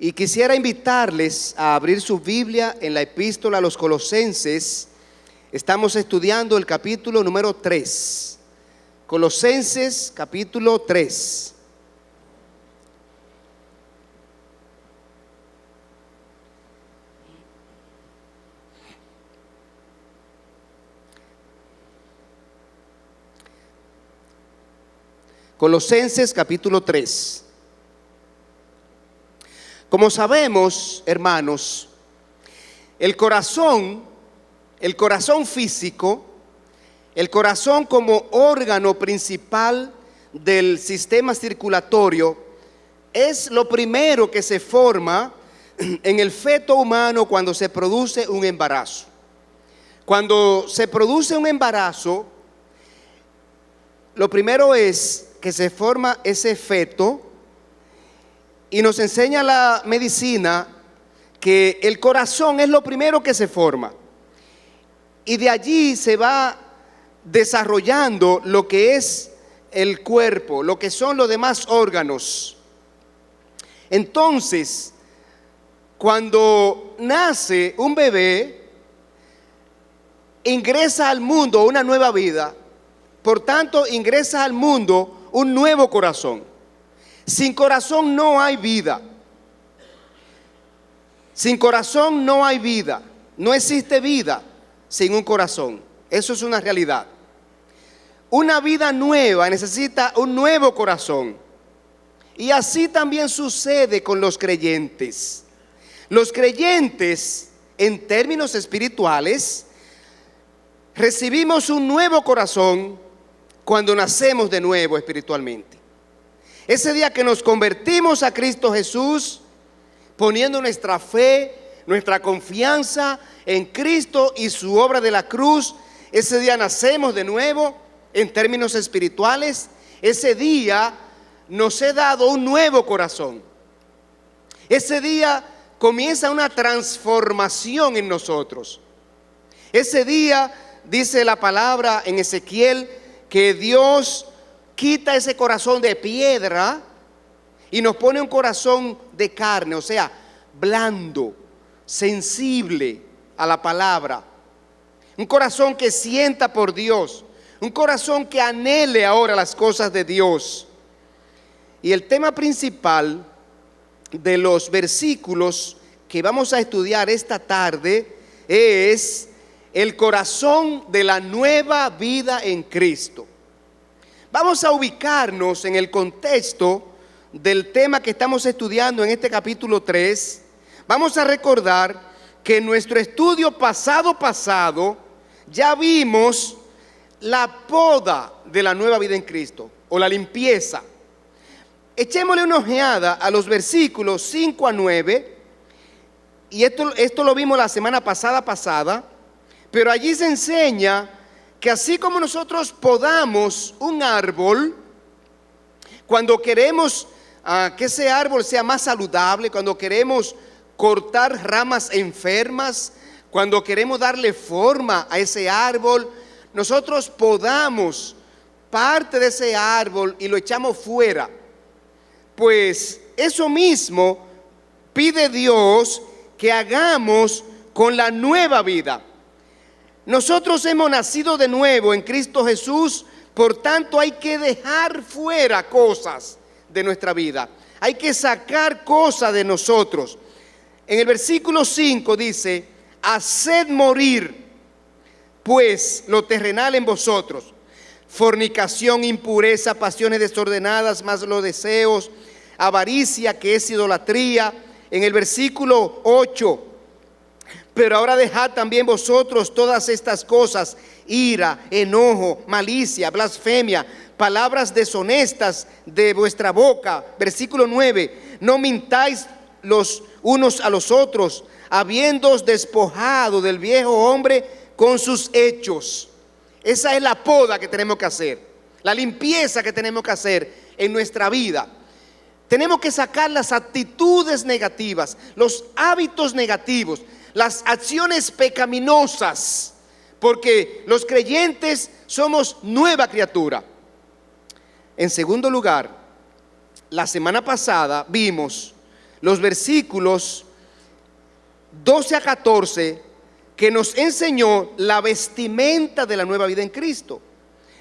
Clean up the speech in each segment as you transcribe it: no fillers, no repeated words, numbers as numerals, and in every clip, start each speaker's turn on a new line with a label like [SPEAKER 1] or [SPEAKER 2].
[SPEAKER 1] Y quisiera invitarles a abrir su Biblia en la epístola a los Colosenses. Estamos estudiando el capítulo número 3. Colosenses capítulo 3. Colosenses capítulo 3. Como sabemos, hermanos, el corazón físico, el corazón como órgano principal del sistema circulatorio, es lo primero que se forma en el feto humano cuando se produce un embarazo. Cuando se produce un embarazo, lo primero es que se forma ese feto. Y nos enseña la medicina que el corazón es lo primero que se forma. Y de allí se va desarrollando lo que es el cuerpo, lo que son los demás órganos. Entonces, cuando nace un bebé, ingresa al mundo una nueva vida. Por tanto, ingresa al mundo un nuevo corazón. Sin corazón no hay vida. Sin corazón no hay vida. No existe vida sin un corazón. Eso es una realidad. Una vida nueva necesita un nuevo corazón. Y así también sucede con los creyentes. Los creyentes, en términos espirituales, recibimos un nuevo corazón cuando nacemos de nuevo espiritualmente. Ese día que nos convertimos a Cristo Jesús, poniendo nuestra fe, nuestra confianza en Cristo y su obra de la cruz, ese día nacemos de nuevo en términos espirituales. Ese día nos he dado un nuevo corazón. Ese día comienza una transformación en nosotros. Ese día dice la palabra en Ezequiel que Dios quita ese corazón de piedra y nos pone un corazón de carne, o sea, blando, sensible a la palabra. Un corazón que sienta por Dios, un corazón que anhele ahora las cosas de Dios. Y el tema principal de los versículos que vamos a estudiar esta tarde es el corazón de la nueva vida en Cristo. Vamos a ubicarnos en el contexto del tema que estamos estudiando en este capítulo 3. Vamos a recordar que en nuestro estudio pasado ya vimos la poda de la nueva vida en Cristo, o la limpieza. Echémosle una ojeada a los versículos 5 a 9, y esto lo vimos la semana pasada, pero allí se enseña que así como nosotros podamos un árbol, cuando queremos que ese árbol sea más saludable, cuando queremos cortar ramas enfermas, cuando queremos darle forma a ese árbol, nosotros podamos parte de ese árbol y lo echamos fuera. Pues eso mismo pide Dios que hagamos con la nueva vida. Nosotros hemos nacido de nuevo en Cristo Jesús, por tanto hay que dejar fuera cosas de nuestra vida. Hay que sacar cosas de nosotros. En el versículo 5 dice: haced morir pues lo terrenal en vosotros, fornicación, impureza, pasiones desordenadas, más los deseos, avaricia, que es idolatría. En el versículo 8: pero ahora dejad también vosotros todas estas cosas: ira, enojo, malicia, blasfemia, palabras deshonestas de vuestra boca. Versículo 9: no mintáis los unos a los otros, habiéndoos despojado del viejo hombre con sus hechos. Esa es la poda que tenemos que hacer, la limpieza que tenemos que hacer en nuestra vida. Tenemos que sacar las actitudes negativas, los hábitos negativos, las acciones pecaminosas, porque los creyentes somos nueva criatura. En segundo lugar, la semana pasada vimos los versículos 12 a 14 que nos enseñó la vestimenta de la nueva vida en Cristo.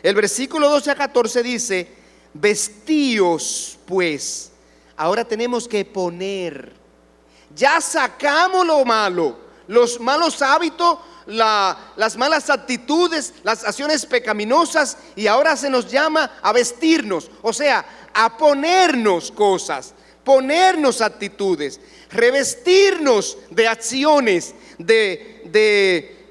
[SPEAKER 1] El versículo 12 a 14 dice: vestíos pues. Ahora tenemos que poner. Ya sacamos lo malo, los malos hábitos, las malas actitudes, las acciones pecaminosas, y ahora se nos llama a vestirnos, o sea, a ponernos cosas, ponernos actitudes, revestirnos de acciones, de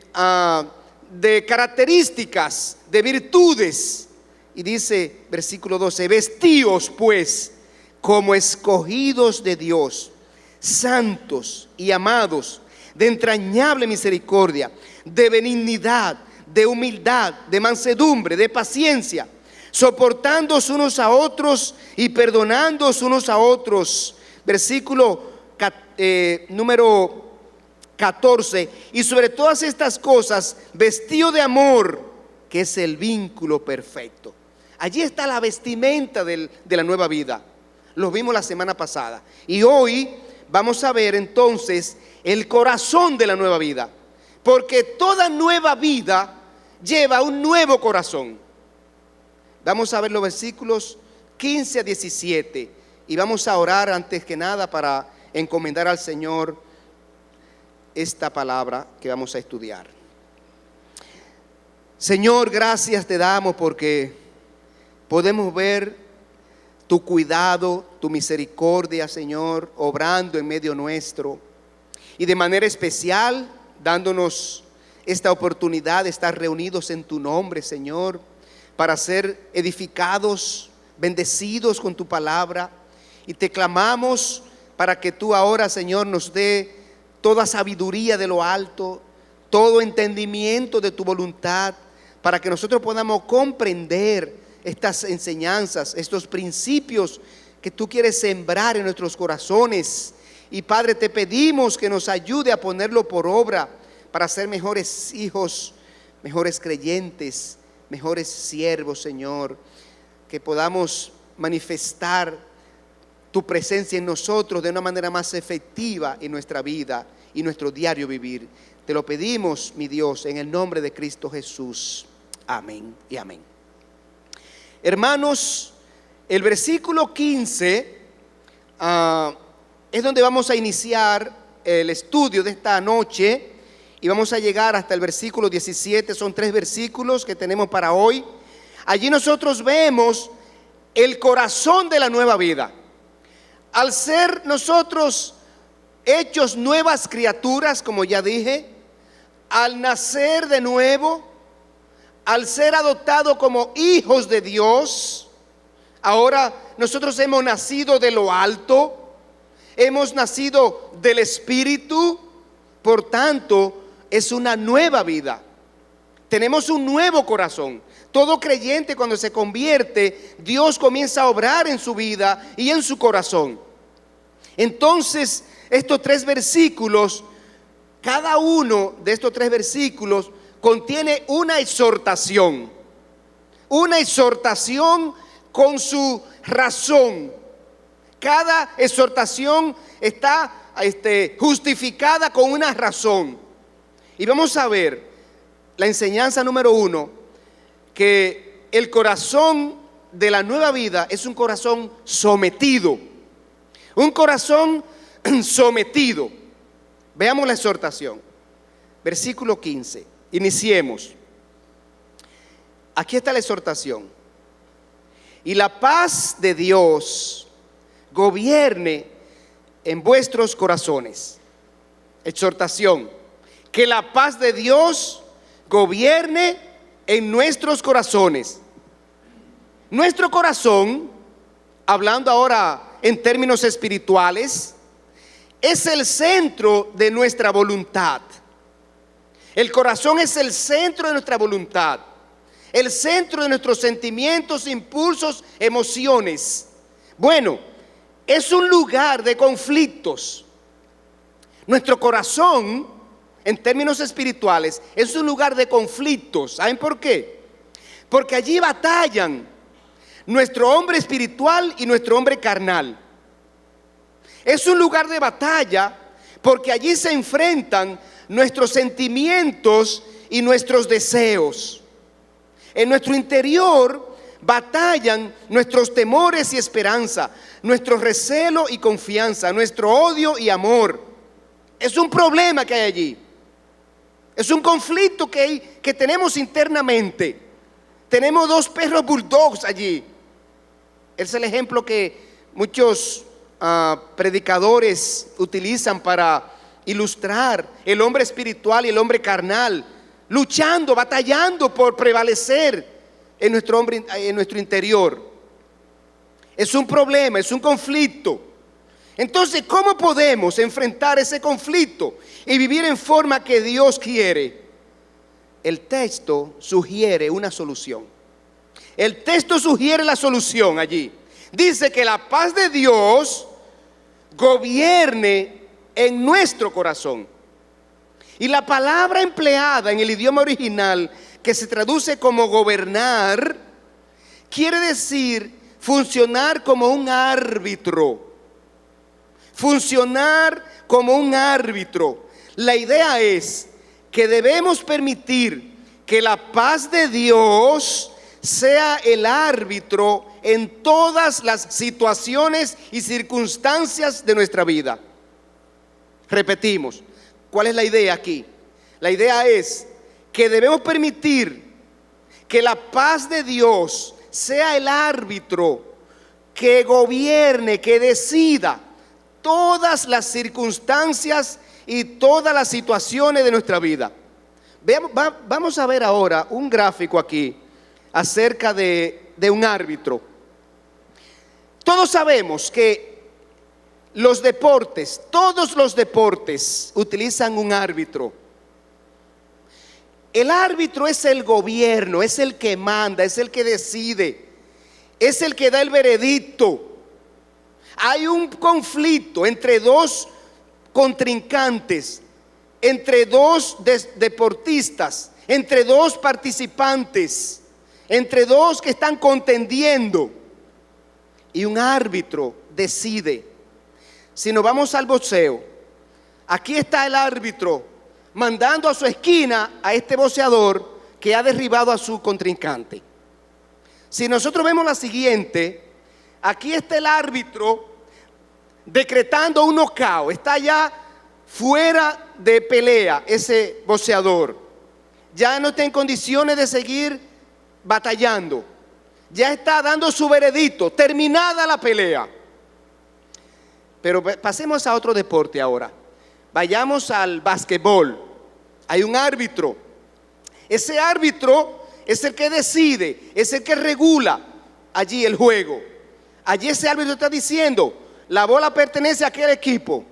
[SPEAKER 1] características, de virtudes. Y dice versículo 12: vestíos pues como escogidos de Dios, santos y amados, de entrañable misericordia, de benignidad, de humildad, de mansedumbre, de paciencia, soportándoos unos a otros y perdonándoos unos a otros. Versículo número 14: y sobre todas estas cosas, vestido de amor, que es el vínculo perfecto. Allí está la vestimenta de la nueva vida. Lo vimos la semana pasada. Y hoy vamos a ver entonces el corazón de la nueva vida. Porque toda nueva vida lleva un nuevo corazón. Vamos a ver los versículos 15 a 17. Y vamos a orar antes que nada para encomendar al Señor esta palabra que vamos a estudiar. Señor, gracias te damos porque podemos ver tu cuidado, tu misericordia, Señor, obrando en medio nuestro. Y de manera especial, dándonos esta oportunidad de estar reunidos en tu nombre, Señor, para ser edificados, bendecidos con tu palabra. Y te clamamos para que tú ahora, Señor, nos dé toda sabiduría de lo alto, todo entendimiento de tu voluntad, para que nosotros podamos comprender estas enseñanzas, estos principios que tú quieres sembrar en nuestros corazones. Y Padre, te pedimos que nos ayude a ponerlo por obra para ser mejores hijos, mejores creyentes, mejores siervos, Señor. Que podamos manifestar tu presencia en nosotros de una manera más efectiva en nuestra vida y nuestro diario vivir. Te lo pedimos, mi Dios, en el nombre de Cristo Jesús. Amén y amén. Hermanos, el versículo 15 es donde vamos a iniciar el estudio de esta noche, y vamos a llegar hasta el versículo 17. Son 3 versículos que tenemos para hoy. Allí nosotros vemos el corazón de la nueva vida. Al ser nosotros hechos nuevas criaturas, como ya dije, al nacer de nuevo, al ser adoptados como hijos de Dios, ahora nosotros hemos nacido de lo alto, hemos nacido del Espíritu. Por tanto, es una nueva vida. Tenemos un nuevo corazón. Todo creyente, cuando se convierte, Dios comienza a obrar en su vida y en su corazón. Entonces, estos 3 versículos, cada uno de estos 3 versículos contiene una exhortación con su razón. Cada exhortación está justificada con una razón. Y vamos a ver la enseñanza número 1, que el corazón de la nueva vida es un corazón sometido. Un corazón sometido. Veamos la exhortación. Versículo 15. Iniciemos. Aquí está la exhortación. Y la paz de Dios gobierne en vuestros corazones. Exhortación. Que la paz de Dios gobierne en nuestros corazones. Nuestro corazón, hablando ahora en términos espirituales, es el centro de nuestra voluntad. El corazón es el centro de nuestra voluntad, el centro de nuestros sentimientos, impulsos, emociones. Bueno, es un lugar de conflictos. Nuestro corazón, en términos espirituales, es un lugar de conflictos. ¿Saben por qué? Porque allí batallan nuestro hombre espiritual y nuestro hombre carnal. Es un lugar de batalla porque allí se enfrentan nuestros sentimientos y nuestros deseos. En nuestro interior batallan nuestros temores y esperanza, nuestro recelo y confianza, nuestro odio y amor. Es un problema que hay allí. Es un conflicto que tenemos internamente. Tenemos dos perros bulldogs allí. Es el ejemplo que muchos predicadores utilizan para ilustrar el hombre espiritual y el hombre carnal, luchando, batallando por prevalecer en nuestro interior. Es un problema, es un conflicto. Entonces, ¿cómo podemos enfrentar ese conflicto y vivir en forma que Dios quiere? El texto sugiere una solución. El texto sugiere la solución allí. Dice que la paz de Dios gobierne en nuestro corazón. Y la palabra empleada en el idioma original, que se traduce como gobernar, quiere decir funcionar como un árbitro. Funcionar como un árbitro. La idea es que debemos permitir que la paz de Dios sea el árbitro en todas las situaciones y circunstancias de nuestra vida. Repetimos, ¿cuál es la idea aquí? La idea es que debemos permitir que la paz de Dios sea el árbitro que gobierne, que decida todas las circunstancias y todas las situaciones de nuestra vida. Vamos a ver ahora un gráfico aquí acerca de un árbitro. Todos sabemos que los deportes, todos los deportes utilizan un árbitro. El árbitro es el gobierno, es el que manda, es el que decide, es el que da el veredicto. Hay un conflicto entre dos contrincantes, entre dos deportistas, entre dos participantes, entre dos que están contendiendo, y un árbitro decide. Si nos vamos al boxeo, aquí está el árbitro mandando a su esquina a este boxeador que ha derribado a su contrincante. Si nosotros vemos la siguiente, aquí está el árbitro decretando un knockout. Está ya fuera de pelea ese boxeador. Ya no está en condiciones de seguir batallando. Ya está dando su veredicto, terminada la pelea. Pero pasemos a otro deporte ahora. Vayamos al básquetbol. Hay un árbitro. Ese árbitro es el que decide, es el que regula allí el juego. Allí ese árbitro está diciendo: la bola pertenece a aquel equipo.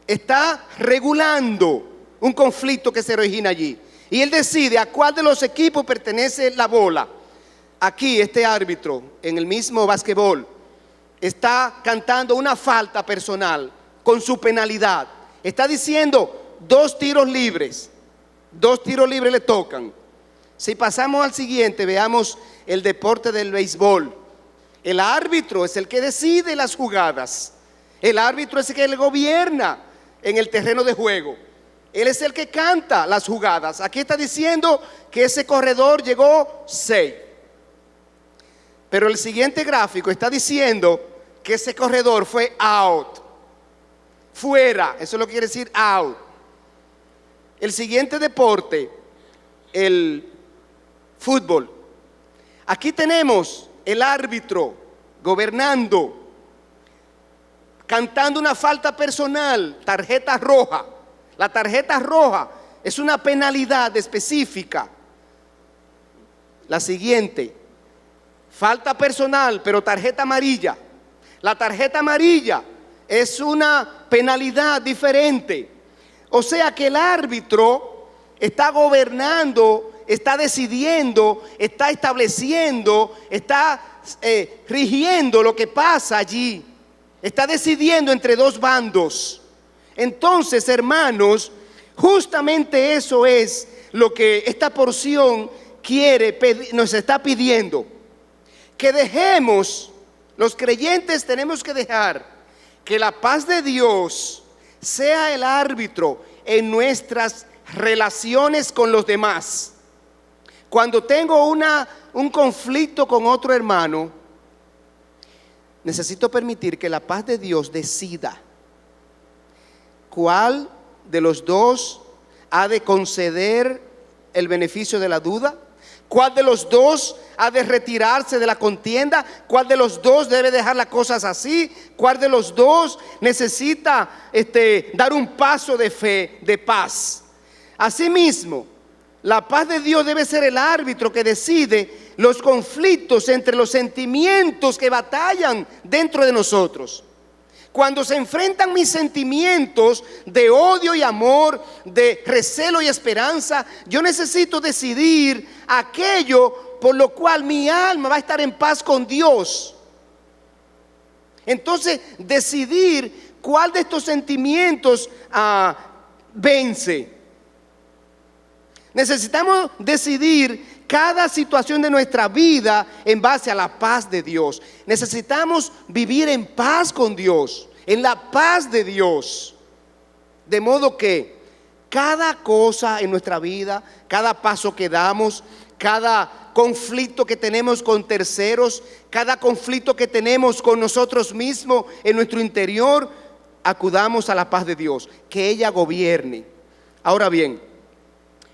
[SPEAKER 1] Está regulando un conflicto que se origina allí. Y él decide a cuál de los equipos pertenece la bola. Aquí este árbitro, en el mismo básquetbol, está cantando una falta personal con su penalidad. Está diciendo 2 tiros libres. 2 tiros libres le tocan. Si pasamos al siguiente, veamos el deporte del béisbol. El árbitro es el que decide las jugadas. El árbitro es el que le gobierna en el terreno de juego. Él es el que canta las jugadas. Aquí está diciendo que ese corredor llegó 6. Pero el siguiente gráfico está diciendo que ese corredor fue out. Fuera, eso es lo que quiere decir out. El siguiente deporte, el fútbol. Aquí tenemos el árbitro gobernando, cantando una falta personal, tarjeta roja. La tarjeta roja es una penalidad específica. La siguiente, falta personal, pero tarjeta amarilla. La tarjeta amarilla es una penalidad diferente. O sea que el árbitro está gobernando, está decidiendo, está estableciendo, está rigiendo lo que pasa allí. Está decidiendo entre 2 bandos. Entonces, hermanos, justamente eso es lo que esta porción nos está pidiendo. Que dejemos, los creyentes tenemos que dejar que la paz de Dios sea el árbitro en nuestras relaciones con los demás. Cuando tengo un conflicto con otro hermano, necesito permitir que la paz de Dios decida cuál de los dos ha de conceder el beneficio de la duda, cuál de los dos ha de retirarse de la contienda, cuál de los dos debe dejar las cosas así, cuál de los dos necesita dar un paso de fe, de paz. Asimismo, la paz de Dios debe ser el árbitro que decide los conflictos entre los sentimientos que batallan dentro de nosotros. Cuando se enfrentan mis sentimientos de odio y amor, de recelo y esperanza, yo necesito decidir aquello por lo cual mi alma va a estar en paz con Dios. Entonces, decidir cuál de estos sentimientos vence. Necesitamos decidir cada situación de nuestra vida en base a la paz de Dios. Necesitamos vivir en paz con Dios, en la paz de Dios. De modo que cada cosa en nuestra vida, cada paso que damos, cada conflicto que tenemos con terceros, cada conflicto que tenemos con nosotros mismos en nuestro interior, acudamos a la paz de Dios, que ella gobierne. Ahora bien,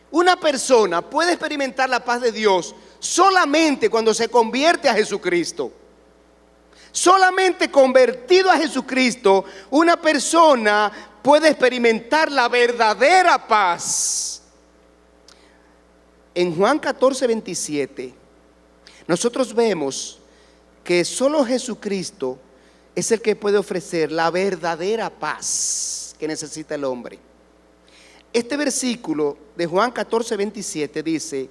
[SPEAKER 1] una persona puede experimentar la paz de Dios solamente cuando se convierte a Jesucristo. Solamente convertido a Jesucristo, una persona puede experimentar la verdadera paz. En Juan 14:27, nosotros vemos que solo Jesucristo es el que puede ofrecer la verdadera paz que necesita el hombre. Este versículo de Juan 14:27 dice,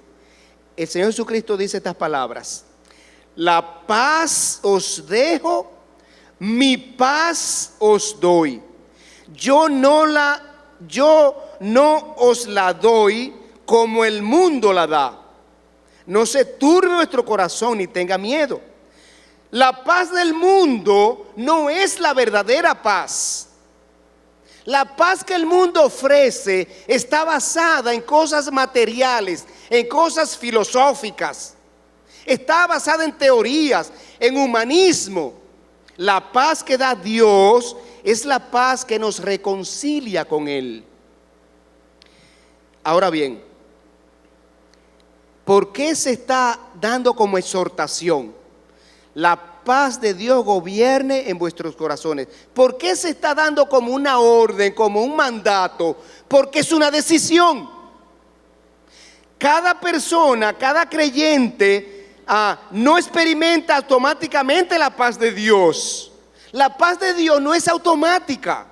[SPEAKER 1] el Señor Jesucristo dice estas palabras: la paz os dejo, mi paz os doy. Yo no os la doy como el mundo la da. No se turbe vuestro corazón ni tenga miedo. La paz del mundo no es la verdadera paz. La paz que el mundo ofrece está basada en cosas materiales, en cosas filosóficas. Está basada en teorías, en humanismo. La paz que da Dios es la paz que nos reconcilia con Él. Ahora bien, ¿por qué se está dando como exhortación? La paz de Dios gobierne en vuestros corazones. ¿Por qué se está dando como una orden, como un mandato? Porque es una decisión. Cada persona, cada creyente no experimenta automáticamente la paz de Dios. La paz de Dios no es automática.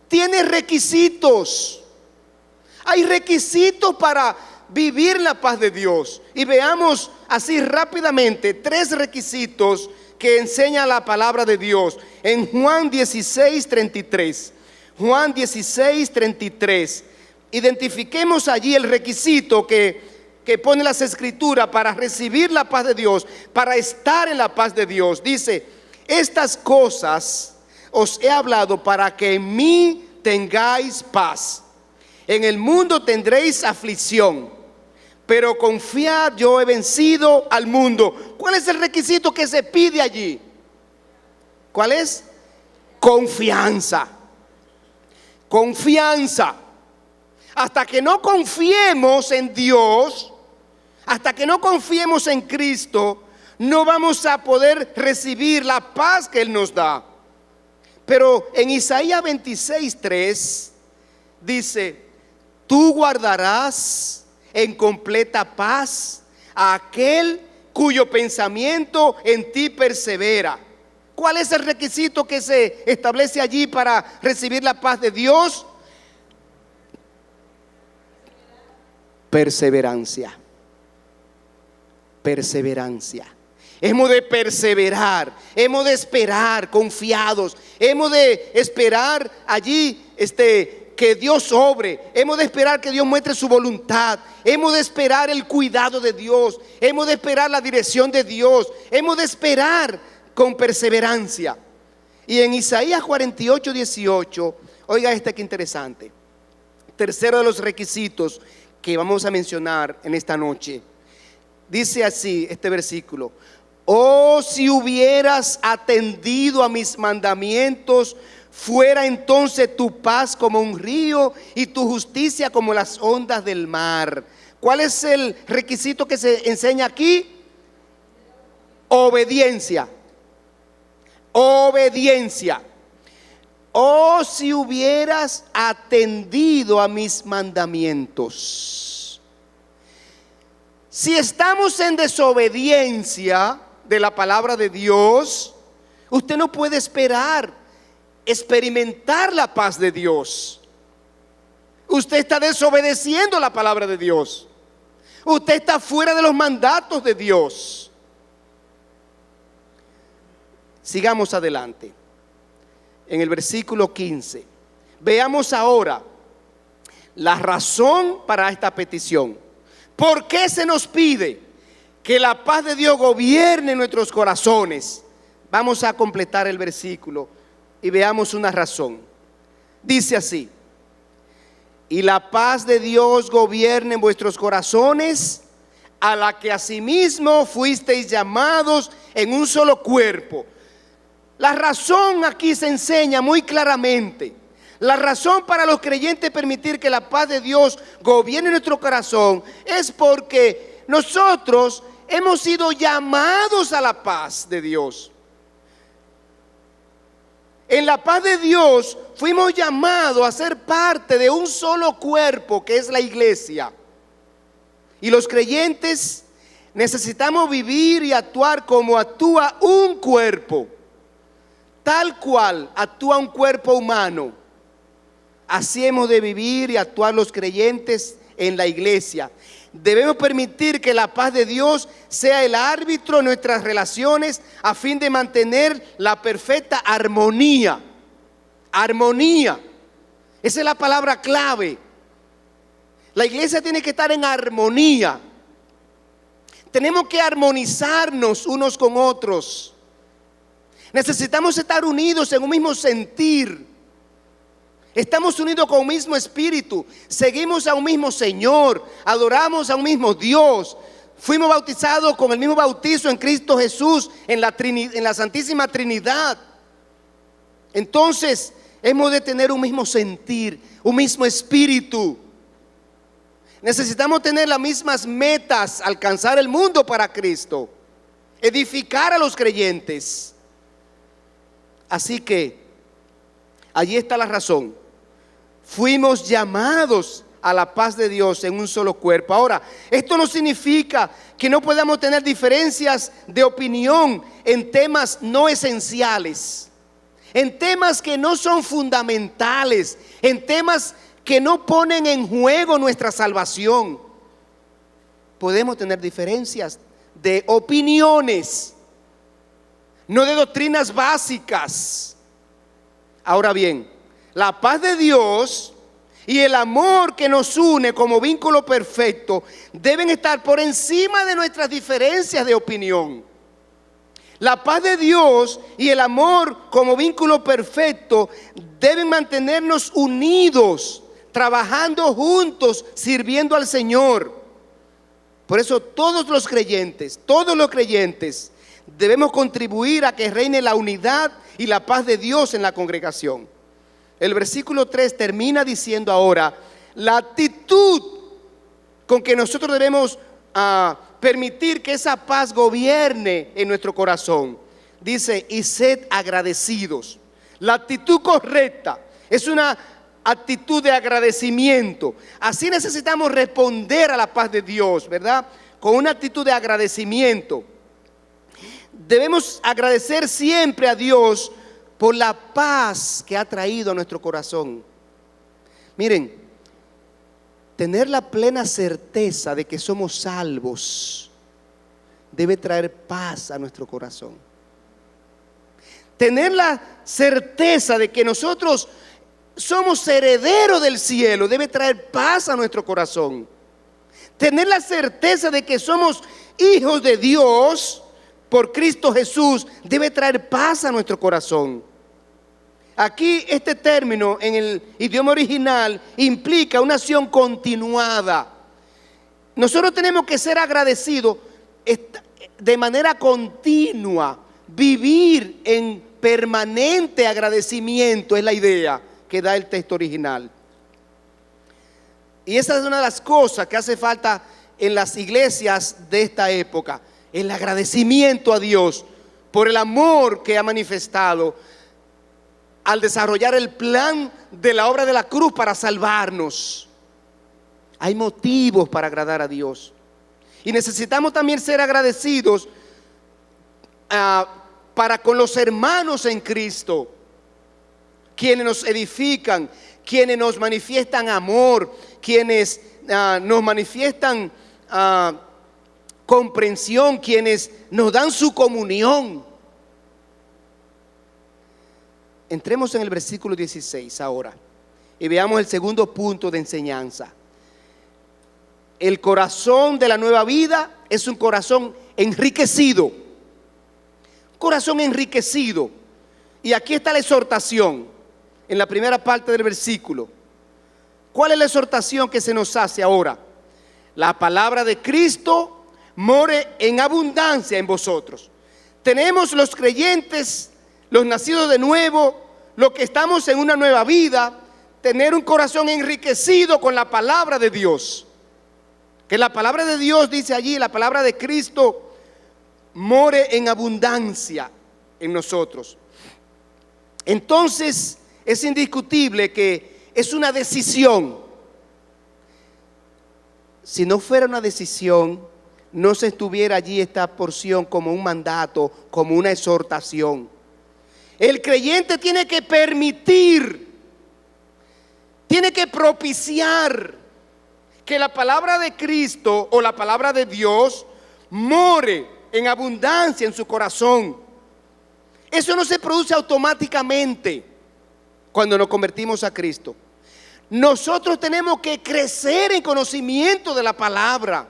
[SPEAKER 1] Tiene requisitos. Hay requisitos para vivir la paz de Dios. Y veamos así rápidamente 3 requisitos que enseña la palabra de Dios en Juan 16:33. Juan 16:33. Identifiquemos allí el requisito que pone las escrituras para recibir la paz de Dios, para estar en la paz de Dios. Dice: estas cosas os he hablado para que en mí tengáis paz. En el mundo tendréis aflicción, pero confiad, yo he vencido al mundo. ¿Cuál es el requisito que se pide allí? ¿Cuál es? Confianza. Confianza. Hasta que no confiemos en Dios, hasta que no confiemos en Cristo, no vamos a poder recibir la paz que Él nos da. Pero en Isaías 26:3 dice: tú guardarás en completa paz a aquel cuyo pensamiento en ti persevera. ¿Cuál es el requisito que se establece allí para recibir la paz de Dios? Perseverancia. Perseverancia. Hemos de perseverar, hemos de esperar confiados, hemos de esperar allí que Dios obre, hemos de esperar que Dios muestre su voluntad, hemos de esperar el cuidado de Dios, hemos de esperar la dirección de Dios, hemos de esperar con perseverancia. Y en Isaías 48, 18, oiga este que interesante. Tercero de los requisitos que vamos a mencionar en esta noche. Dice así este versículo: oh, si hubieras atendido a mis mandamientos, fuera entonces tu paz como un río y tu justicia como las ondas del mar. ¿Cuál es el requisito que se enseña aquí? Obediencia. Obediencia. Oh, si hubieras atendido a mis mandamientos. Si estamos en desobediencia de la palabra de Dios, usted no puede esperar experimentar la paz de Dios. Usted está desobedeciendo la palabra de Dios. Usted está fuera de los mandatos de Dios. Sigamos adelante. En el versículo 15, veamos ahora la razón para esta petición. ¿Por qué se nos pide que la paz de Dios gobierne nuestros corazones? Vamos a completar el versículo y veamos una razón. Dice así: y la paz de Dios gobierne en vuestros corazones, a la que asimismo fuisteis llamados en un solo cuerpo. La razón aquí se enseña muy claramente. La razón para los creyentes permitir que la paz de Dios gobierne nuestro corazón es porque nosotros hemos sido llamados a la paz de Dios. En la paz de Dios fuimos llamados a ser parte de un solo cuerpo, que es la iglesia. Y los creyentes necesitamos vivir y actuar como actúa un cuerpo. Tal cual actúa un cuerpo humano, así hemos de vivir y actuar los creyentes en la iglesia. Debemos permitir que la paz de Dios sea el árbitro de nuestras relaciones a fin de mantener la perfecta armonía. Armonía, esa es la palabra clave. La iglesia tiene que estar en armonía. Tenemos que armonizarnos unos con otros. Necesitamos estar unidos en un mismo sentir. Estamos unidos con un mismo espíritu. Seguimos a un mismo Señor. Adoramos a un mismo Dios. Fuimos bautizados con el mismo bautizo en Cristo Jesús, en la Santísima Trinidad. Entonces hemos de tener un mismo sentir, un mismo espíritu. Necesitamos tener las mismas metas: alcanzar el mundo para Cristo, edificar a los creyentes. Así que allí está la razón. Fuimos llamados a la paz de Dios en un solo cuerpo. Ahora, esto no significa que no podamos tener diferencias de opinión en temas no esenciales, en temas que no son fundamentales, en temas que no ponen en juego nuestra salvación. Podemos tener diferencias de opiniones, no de doctrinas básicas. Ahora bien, la paz de Dios y el amor que nos une como vínculo perfecto deben estar por encima de nuestras diferencias de opinión. La paz de Dios y el amor como vínculo perfecto deben mantenernos unidos, trabajando juntos, sirviendo al Señor. Por eso todos los creyentes debemos contribuir a que reine la unidad y la paz de Dios en la congregación. El versículo 3 termina diciendo ahora la actitud con que nosotros debemos permitir que esa paz gobierne en nuestro corazón. Dice: y sed agradecidos. La actitud correcta es una actitud de agradecimiento. Así necesitamos responder a la paz de Dios, ¿verdad? Con una actitud de agradecimiento. Debemos agradecer siempre a Dios por la paz que ha traído a nuestro corazón. Miren, tener la plena certeza de que somos salvos debe traer paz a nuestro corazón. Tener la certeza de que nosotros somos herederos del cielo debe traer paz a nuestro corazón. Tener la certeza de que somos hijos de Dios por Cristo Jesús debe traer paz a nuestro corazón. Aquí este término en el idioma original implica una acción continuada. Nosotros tenemos que ser agradecidos de manera continua, vivir en permanente agradecimiento es la idea que da el texto original. Y esa es una de las cosas que hace falta en las iglesias de esta época, el agradecimiento a Dios por el amor que ha manifestado al desarrollar el plan de la obra de la cruz para salvarnos. Hay motivos para agradar a Dios. Y necesitamos también ser agradecidos para con los hermanos en Cristo, quienes nos edifican, quienes nos manifiestan amor, quienes nos manifiestan comprensión, quienes nos dan su comunión. Entremos en el versículo 16 ahora y veamos el segundo punto de enseñanza. El corazón de la nueva vida es un corazón enriquecido. Corazón enriquecido. Y aquí está la exhortación en la primera parte del versículo. ¿Cuál es la exhortación que se nos hace ahora? La palabra de Cristo more en abundancia en vosotros. Tenemos los creyentes, los nacidos de nuevo, los que estamos en una nueva vida, tener un corazón enriquecido con la palabra de Dios. Que la palabra de Dios, dice allí, la palabra de Cristo more en abundancia en nosotros. Entonces es indiscutible que es una decisión. Si no fuera una decisión, no se estuviera allí esta porción como un mandato, como una exhortación. El creyente tiene que permitir, tiene que propiciar que la palabra de Cristo o la palabra de Dios more en abundancia en su corazón. Eso no se produce automáticamente cuando nos convertimos a Cristo. Nosotros tenemos que crecer en conocimiento de la palabra.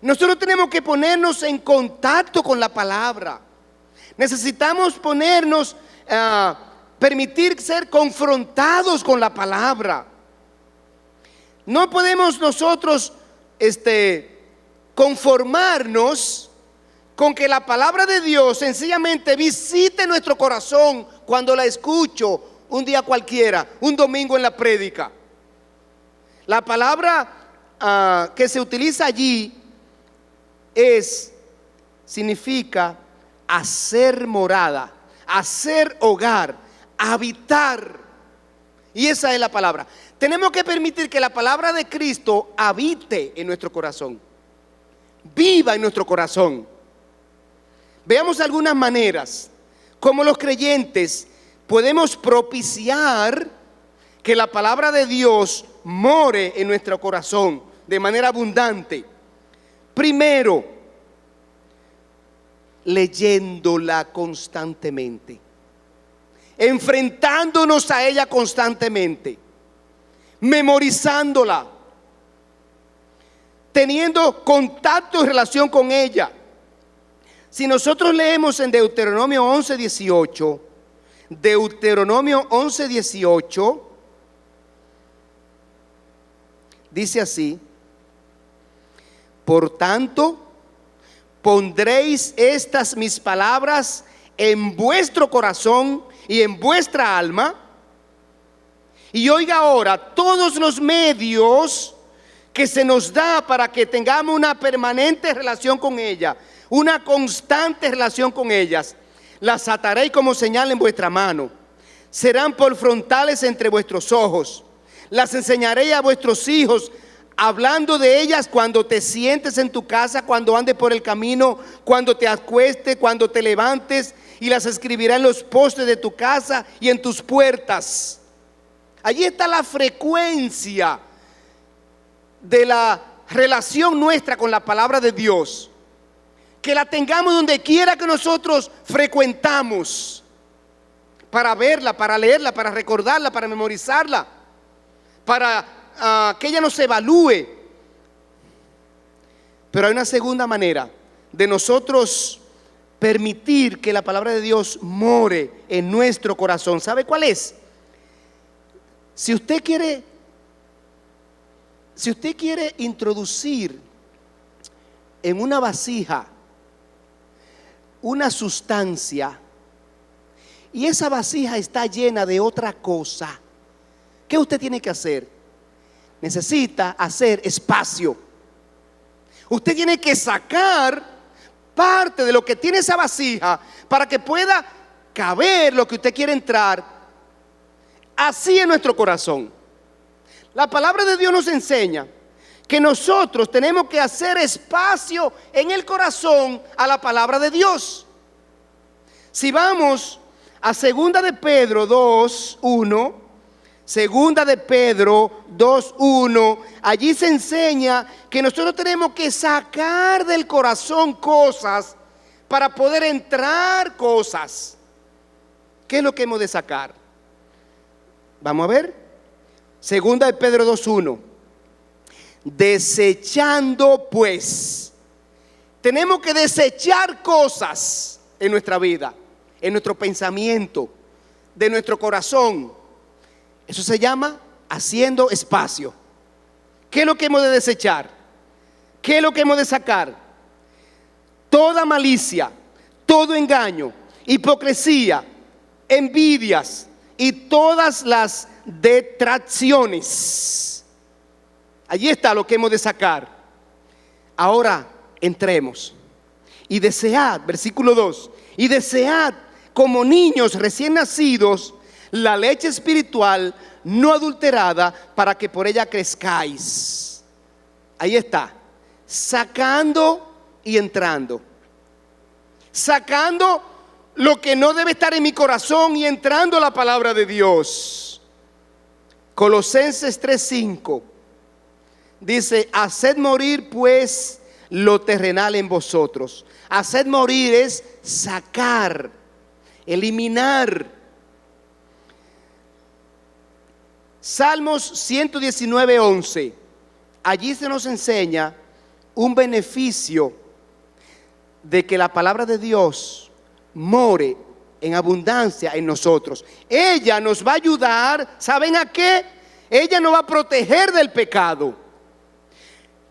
[SPEAKER 1] Nosotros tenemos que ponernos en contacto con la palabra. Necesitamos ponernos, permitir ser confrontados con la palabra. No podemos nosotros conformarnos con que la palabra de Dios sencillamente visite nuestro corazón cuando la escucho un día cualquiera, un domingo en la prédica. La palabra que se utiliza allí significa hacer morada, hacer hogar, habitar. Y esa es la palabra. Tenemos que permitir que la palabra de Cristo habite en nuestro corazón, viva en nuestro corazón. Veamos algunas maneras como los creyentes podemos propiciar que la palabra de Dios more en nuestro corazón de manera abundante. Primero, leyéndola constantemente, enfrentándonos a ella constantemente, memorizándola, teniendo contacto y relación con ella. Si nosotros leemos en Deuteronomio 11:18, Deuteronomio 11:18 dice así: por tanto, pondréis estas mis palabras en vuestro corazón y en vuestra alma. Y oiga ahora, todos los medios que se nos da para que tengamos una permanente relación con ella, una constante relación con ellas, las ataréis como señal en vuestra mano, serán por frontales entre vuestros ojos, las enseñaréis a vuestros hijos, hablando de ellas cuando te sientes en tu casa, cuando andes por el camino, cuando te acuestes, cuando te levantes, y las escribirás en los postes de tu casa y en tus puertas. Allí está la frecuencia de la relación nuestra con la palabra de Dios. Que la tengamos donde quiera que nosotros frecuentamos, para verla, para leerla, para recordarla, para memorizarla, para que ella nos evalúe. Pero hay una segunda manera de nosotros permitir que la palabra de Dios more en nuestro corazón. ¿Sabe cuál es? Si usted quiere introducir en una vasija una sustancia y esa vasija está llena de otra cosa, ¿qué usted tiene que hacer? Necesita hacer espacio. Usted tiene que sacar parte de lo que tiene esa vasija para que pueda caber lo que usted quiere entrar. Así en nuestro corazón. La palabra de Dios nos enseña que nosotros tenemos que hacer espacio en el corazón a la palabra de Dios. Si vamos a 2 de Pedro 2:1, 2 de Pedro 2:1, allí se enseña que nosotros tenemos que sacar del corazón cosas para poder entrar cosas. ¿Qué es lo que hemos de sacar? Vamos a ver. 2 de Pedro 2:1. Desechando pues. Tenemos que desechar cosas en nuestra vida, en nuestro pensamiento, de nuestro corazón. Eso se llama haciendo espacio. ¿Qué es lo que hemos de desechar? ¿Qué es lo que hemos de sacar? Toda malicia, todo engaño, hipocresía, envidias y todas las detracciones. Allí está lo que hemos de sacar. Ahora entremos y desead, versículo 2, y desead como niños recién nacidos la leche espiritual no adulterada, para que por ella crezcáis. Ahí está, sacando y entrando. Sacando lo que no debe estar en mi corazón y entrando la palabra de Dios. Colosenses 3:5 dice: haced morir pues lo terrenal en vosotros. Haced morir es sacar, eliminar. Salmos 119:11. Allí se nos enseña un beneficio de que la palabra de Dios more en abundancia en nosotros. Ella nos va a ayudar, ¿saben a qué? Ella nos va a proteger del pecado.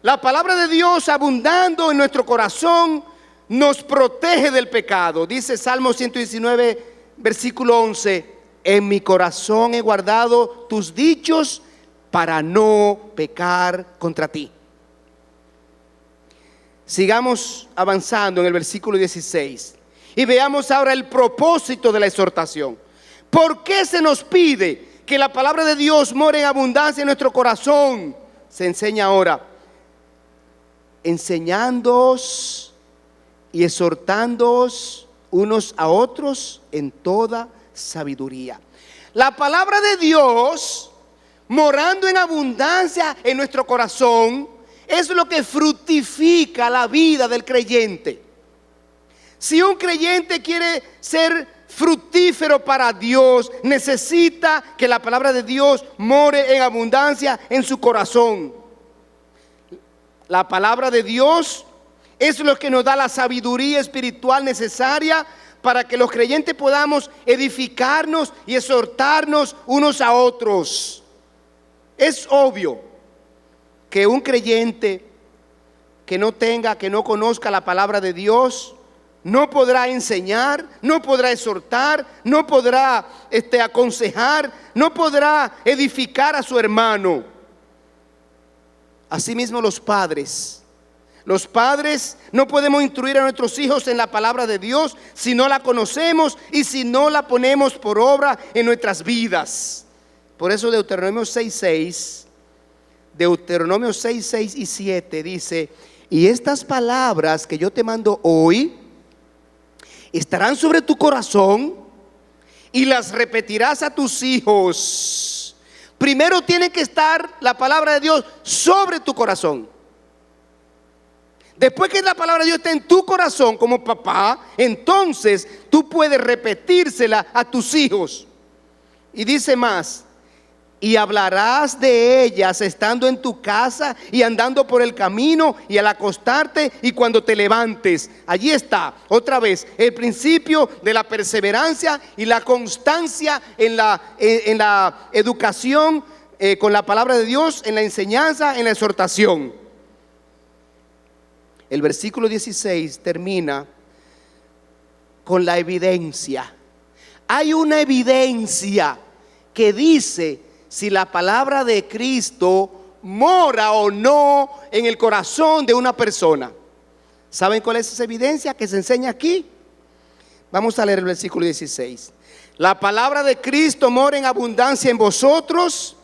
[SPEAKER 1] La palabra de Dios abundando en nuestro corazón nos protege del pecado. Dice Salmo 119, versículo 11: en mi corazón he guardado tus dichos para no pecar contra ti. Sigamos avanzando en el versículo 16 y veamos ahora el propósito de la exhortación. ¿Por qué se nos pide que la palabra de Dios more en abundancia en nuestro corazón? Se enseña ahora: enseñándoos y exhortándoos unos a otros en toda sabiduría. La palabra de Dios morando en abundancia en nuestro corazón es lo que fructifica la vida del creyente. Si un creyente quiere ser fructífero para Dios, necesita que la palabra de Dios more en abundancia en su corazón. La palabra de Dios es lo que nos da la sabiduría espiritual necesaria para que los creyentes podamos edificarnos y exhortarnos unos a otros. Es obvio que un creyente que no conozca la palabra de Dios, no podrá enseñar, no podrá exhortar, no podrá aconsejar, no podrá edificar a su hermano. Asimismo los padres no podemos instruir a nuestros hijos en la palabra de Dios si no la conocemos y si no la ponemos por obra en nuestras vidas. Por eso Deuteronomio 6:6 y 7 dice: y estas palabras que yo te mando hoy estarán sobre tu corazón y las repetirás a tus hijos. Primero tiene que estar la palabra de Dios sobre tu corazón. Después que la palabra de Dios esté en tu corazón como papá, entonces tú puedes repetírsela a tus hijos. Y dice más: y hablarás de ellas estando en tu casa y andando por el camino y al acostarte y cuando te levantes. Allí está, otra vez, el principio de la perseverancia y la constancia en la educación con la palabra de Dios, en la enseñanza, en la exhortación. El versículo 16 termina con la evidencia. Hay una evidencia que dice si la palabra de Cristo mora o no en el corazón de una persona. ¿Saben cuál es esa evidencia que se enseña aquí? Vamos a leer el versículo 16. La palabra de Cristo mora en abundancia en vosotros,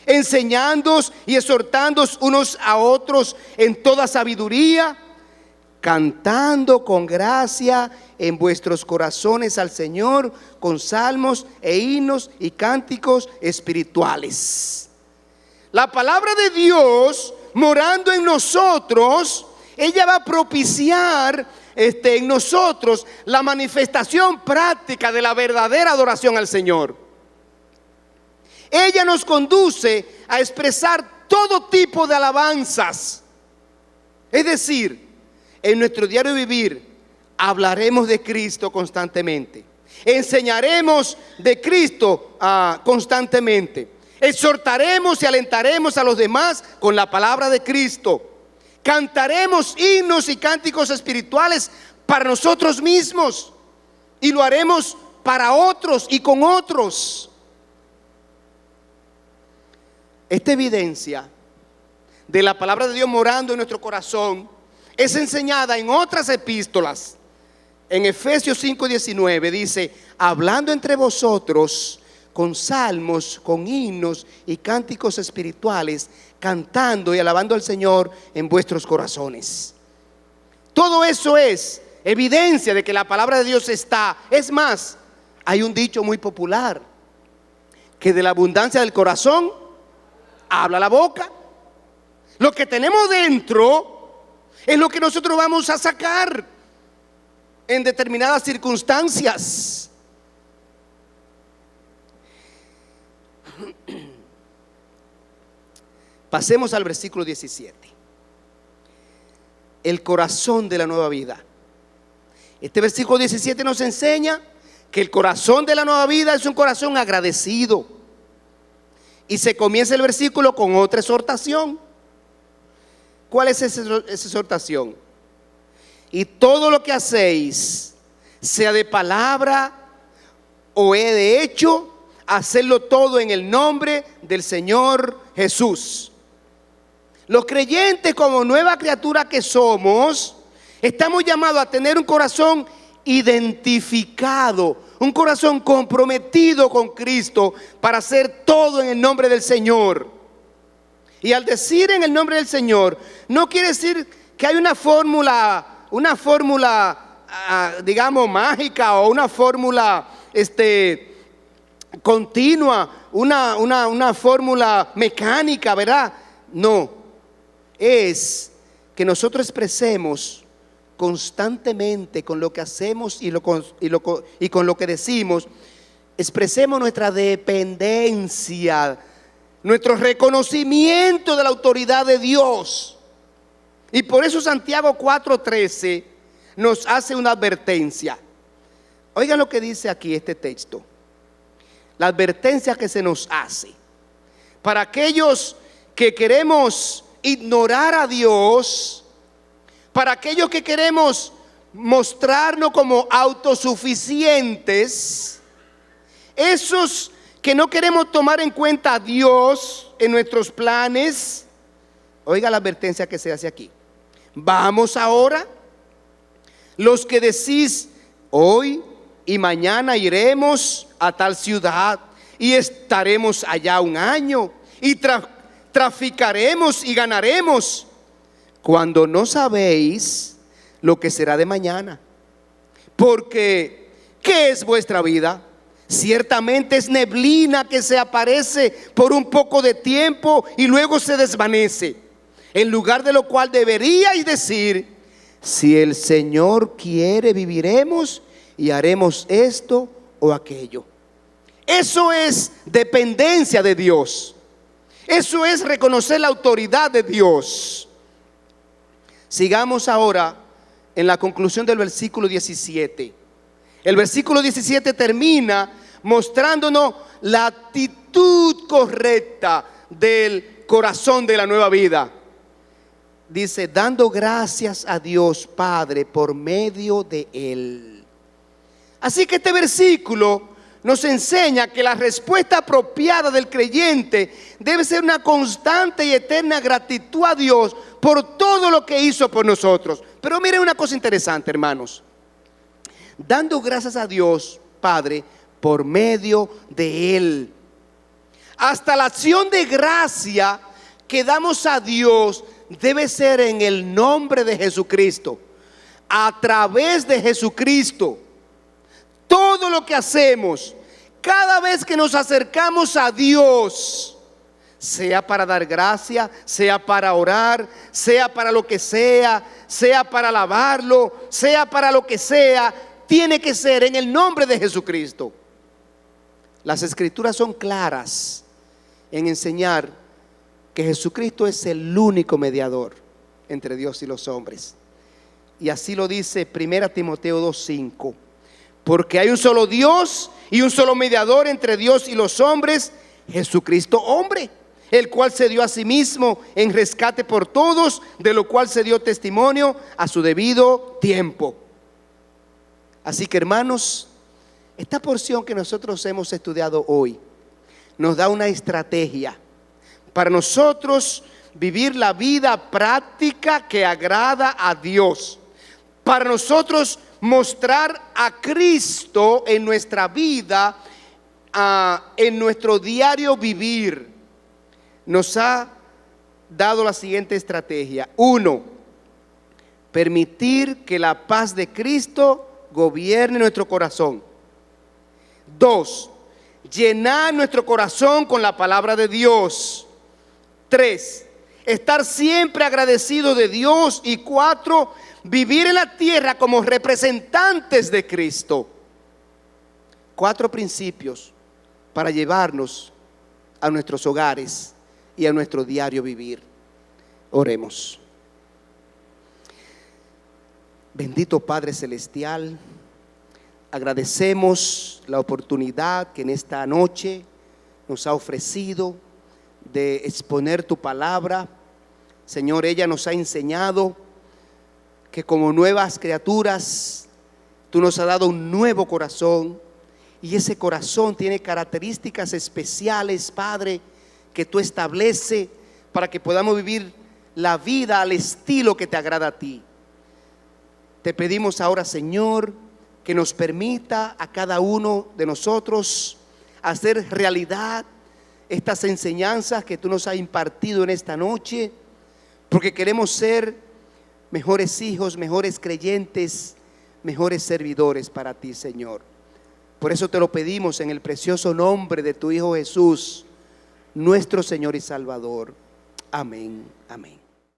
[SPEAKER 1] enseñándoos y exhortándoos unos a otros en toda sabiduría, cantando con gracia en vuestros corazones al Señor con salmos e himnos y cánticos espirituales. La palabra de Dios morando en nosotros, ella va a propiciar en nosotros la manifestación práctica de la verdadera adoración al Señor. Ella nos conduce a expresar todo tipo de alabanzas. Es decir, en nuestro diario vivir hablaremos de Cristo constantemente, enseñaremos de Cristo constantemente, exhortaremos y alentaremos a los demás con la palabra de Cristo, cantaremos himnos y cánticos espirituales para nosotros mismos y lo haremos para otros y con otros. Esta evidencia de la palabra de Dios morando en nuestro corazón es enseñada en otras epístolas. En Efesios 5:19 dice: hablando entre vosotros con salmos, con himnos y cánticos espirituales, cantando y alabando al Señor en vuestros corazones. Todo eso es evidencia de que la palabra de Dios está. Es más, hay un dicho muy popular, que de la abundancia del corazón habla la boca. Lo que tenemos dentro es lo que nosotros vamos a sacar en determinadas circunstancias. Pasemos al versículo 17. El corazón de la nueva vida. Este versículo 17 nos enseña que el corazón de la nueva vida es un corazón agradecido. Y se comienza el versículo con otra exhortación. ¿Cuál es esa exhortación? Y todo lo que hacéis, sea de palabra o de hecho, hacedlo todo en el nombre del Señor Jesús. Los creyentes, como nueva criatura que somos, estamos llamados a tener un corazón identificado, un corazón comprometido con Cristo para hacer todo en el nombre del Señor. Y al decir en el nombre del Señor, no quiere decir que hay una fórmula, digamos, mágica, o una fórmula continua, una fórmula mecánica, ¿verdad? No, es que nosotros expresemos constantemente con lo que hacemos y con lo que decimos, expresemos nuestra dependencia, nuestro reconocimiento de la autoridad de Dios. Y por eso Santiago 4:13 nos hace una advertencia. Oigan lo que dice aquí este texto. La advertencia que se nos hace para aquellos que queremos ignorar a Dios, para aquellos que queremos mostrarnos como autosuficientes, esos que no queremos tomar en cuenta a Dios en nuestros planes. Oiga la advertencia que se hace aquí. Vamos ahora, los que decís hoy y mañana iremos a tal ciudad y estaremos allá un año y traficaremos y ganaremos, cuando no sabéis lo que será de mañana. Porque ¿qué es vuestra vida? Ciertamente es neblina que se aparece por un poco de tiempo y luego se desvanece. En lugar de lo cual deberíais decir: si el Señor quiere, viviremos y haremos esto o aquello. Eso es dependencia de Dios. Eso es reconocer la autoridad de Dios. Sigamos ahora en la conclusión del versículo 17. El versículo 17 termina mostrándonos la actitud correcta del corazón de la nueva vida. Dice, dando gracias a Dios Padre por medio de Él. Así que este versículo nos enseña que la respuesta apropiada del creyente debe ser una constante y eterna gratitud a Dios por todo lo que hizo por nosotros. Pero miren una cosa interesante, hermanos. Dando gracias a Dios Padre por medio de Él. Hasta la acción de gracia que damos a Dios debe ser en el nombre de Jesucristo, a través de Jesucristo. Todo lo que hacemos, cada vez que nos acercamos a Dios, sea para dar gracia, sea para orar, sea para lo que sea para alabarlo, sea para lo que sea, tiene que ser en el nombre de Jesucristo. Las Escrituras son claras en enseñar que Jesucristo es el único mediador entre Dios y los hombres. Y así lo dice 1 Timoteo 2:5. Porque hay un solo Dios y un solo mediador entre Dios y los hombres, Jesucristo hombre, el cual se dio a sí mismo en rescate por todos, de lo cual se dio testimonio a su debido tiempo. Así que, hermanos, esta porción que nosotros hemos estudiado hoy nos da una estrategia para nosotros vivir la vida práctica que agrada a Dios, para nosotros mostrar a Cristo en nuestra vida, en nuestro diario vivir. Nos ha dado la siguiente estrategia. 1, permitir que la paz de Cristo gobierne nuestro corazón. 2, llenar nuestro corazón con la palabra de Dios. 3, estar siempre agradecido de Dios. Y 4, vivir en la tierra como representantes de Cristo. 4 principios para llevarnos a nuestros hogares y a nuestro diario vivir. Oremos. Bendito Padre Celestial, agradecemos la oportunidad que en esta noche nos ha ofrecido de exponer tu palabra. Señor, ella nos ha enseñado que como nuevas criaturas tú nos has dado un nuevo corazón, y ese corazón tiene características especiales, Padre, que tú estableces para que podamos vivir la vida al estilo que te agrada a ti. Te pedimos ahora, Señor, que nos permita a cada uno de nosotros hacer realidad estas enseñanzas que tú nos has impartido en esta noche, porque queremos ser mejores hijos, mejores creyentes, mejores servidores para ti, Señor. Por eso te lo pedimos en el precioso nombre de tu Hijo Jesús, nuestro Señor y Salvador. Amén, amén.